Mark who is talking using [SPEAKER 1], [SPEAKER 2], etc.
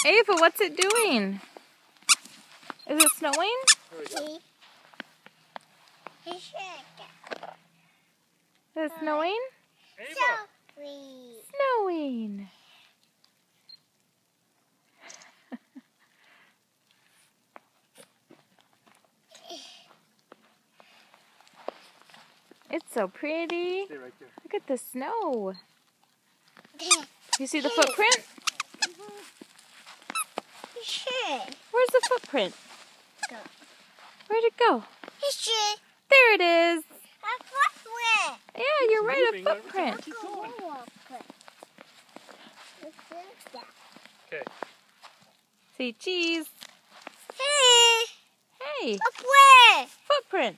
[SPEAKER 1] Ava, what's it doing? Is it snowing? Is it snowing? Snowing. It's so pretty.
[SPEAKER 2] Stay right there.
[SPEAKER 1] Look at the snow. You see the footprint? Where's the footprint? Where'd it go? There it is. Yeah, you're right, a footprint.
[SPEAKER 2] Okay.
[SPEAKER 1] Say cheese. Hey. Footprint.